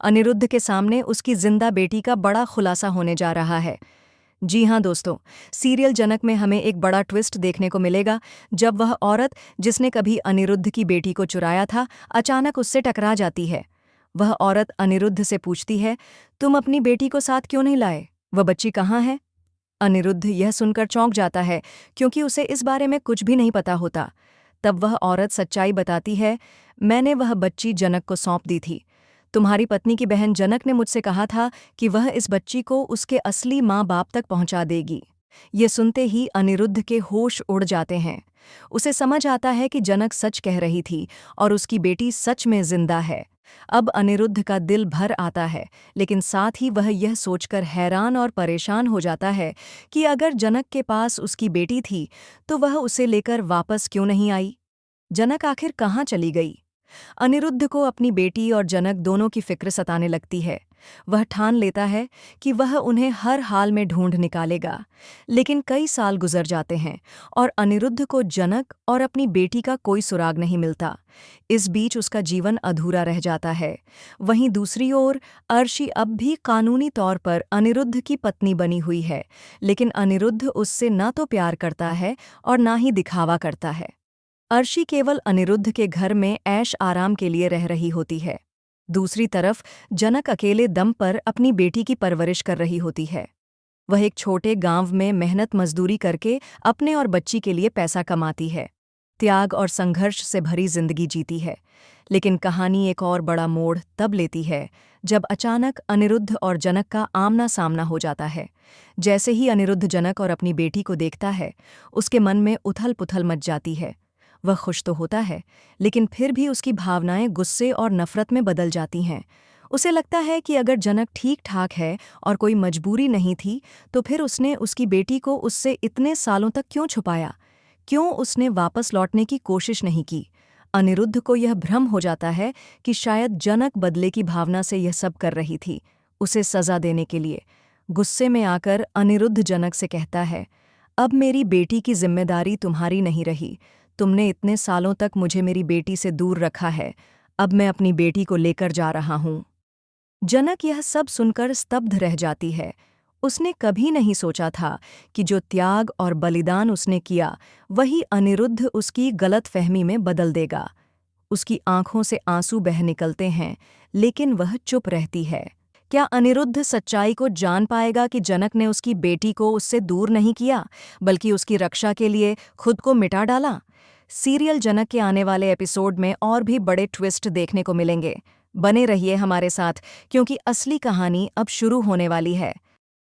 अनिरुद्ध के सामने उसकी जिंदा बेटी का बड़ा खुलासा होने जा रहा है। जी हाँ दोस्तों, सीरियल जनक में हमें एक बड़ा ट्विस्ट देखने को मिलेगा जब वह औरत जिसने कभी अनिरुद्ध की बेटी को चुराया था, अचानक उससे टकरा जाती है। वह औरत अनिरुद्ध से पूछती है, तुम अपनी बेटी को साथ क्यों नहीं लाए? वह बच्ची कहाँ है? अनिरुद्ध यह सुनकर चौंक जाता है, क्योंकि उसे इस बारे में कुछ भी नहीं पता होता। तब वह औरत सच्चाई बताती है, मैंने वह बच्ची जनक को सौंप दी थी। तुम्हारी पत्नी की बहन जनक ने मुझसे कहा था कि वह इस बच्ची को उसके असली माँ बाप तक पहुंचा देगी। ये सुनते ही अनिरुद्ध के होश उड़ जाते हैं। उसे समझ आता है कि जनक सच कह रही थी और उसकी बेटी सच में जिंदा है। अब अनिरुद्ध का दिल भर आता है, लेकिन साथ ही वह यह सोचकर हैरान और परेशान हो जाता है कि अगर जनक के पास उसकी बेटी थी तो वह उसे लेकर वापस क्यों नहीं आई? जनक आखिर कहाँ चली गई? अनिरुद्ध को अपनी बेटी और जनक दोनों की फिक्र सताने लगती है। वह ठान लेता है कि वह उन्हें हर हाल में ढूंढ निकालेगा। लेकिन कई साल गुजर जाते हैं और अनिरुद्ध को जनक और अपनी बेटी का कोई सुराग नहीं मिलता। इस बीच उसका जीवन अधूरा रह जाता है। वहीं दूसरी ओर अर्शी अब भी कानूनी तौर पर अनिरुद्ध की पत्नी बनी हुई है, लेकिन अनिरुद्ध उससे न तो प्यार करता है और न ही दिखावा करता है। अर्शी केवल अनिरुद्ध के घर में ऐश आराम के लिए रह रही होती है। दूसरी तरफ जनक अकेले दम पर अपनी बेटी की परवरिश कर रही होती है। वह एक छोटे गांव में मेहनत मजदूरी करके अपने और बच्ची के लिए पैसा कमाती है। त्याग और संघर्ष से भरी जिंदगी जीती है। लेकिन कहानी एक और बड़ा मोड़ तब लेती है जब अचानक अनिरुद्ध और जनक का आमना सामना हो जाता है। जैसे ही अनिरुद्ध जनक और अपनी बेटी को देखता है, उसके मन में उथल पुथल मच जाती है। वह खुश तो होता है, लेकिन फिर भी उसकी भावनाएं गुस्से और नफरत में बदल जाती हैं। उसे लगता है कि अगर जनक ठीक ठाक है और कोई मजबूरी नहीं थी, तो फिर उसने उसकी बेटी को उससे इतने सालों तक क्यों छुपाया? क्यों उसने वापस लौटने की कोशिश नहीं की? अनिरुद्ध को यह भ्रम हो जाता है कि शायद जनक बदले की भावना से यह सब कर रही थी, उसे सजा देने के लिए। गुस्से में आकर अनिरुद्ध जनक से कहता है, अब मेरी बेटी की जिम्मेदारी तुम्हारी नहीं रही। तुमने इतने सालों तक मुझे मेरी बेटी से दूर रखा है। अब मैं अपनी बेटी को लेकर जा रहा हूँ। जनक यह सब सुनकर स्तब्ध रह जाती है। उसने कभी नहीं सोचा था कि जो त्याग और बलिदान उसने किया, वही अनिरुद्ध उसकी गलतफहमी में बदल देगा। उसकी आंखों से आंसू बह निकलते हैं, लेकिन वह चुप रहती है। क्या अनिरुद्ध सच्चाई को जान पाएगा कि जनक ने उसकी बेटी को उससे दूर नहीं किया, बल्कि उसकी रक्षा के लिए खुद को मिटा डाला? सीरियल जनक के आने वाले एपिसोड में और भी बड़े ट्विस्ट देखने को मिलेंगे। बने रहिए हमारे साथ, क्योंकि असली कहानी अब शुरू होने वाली है।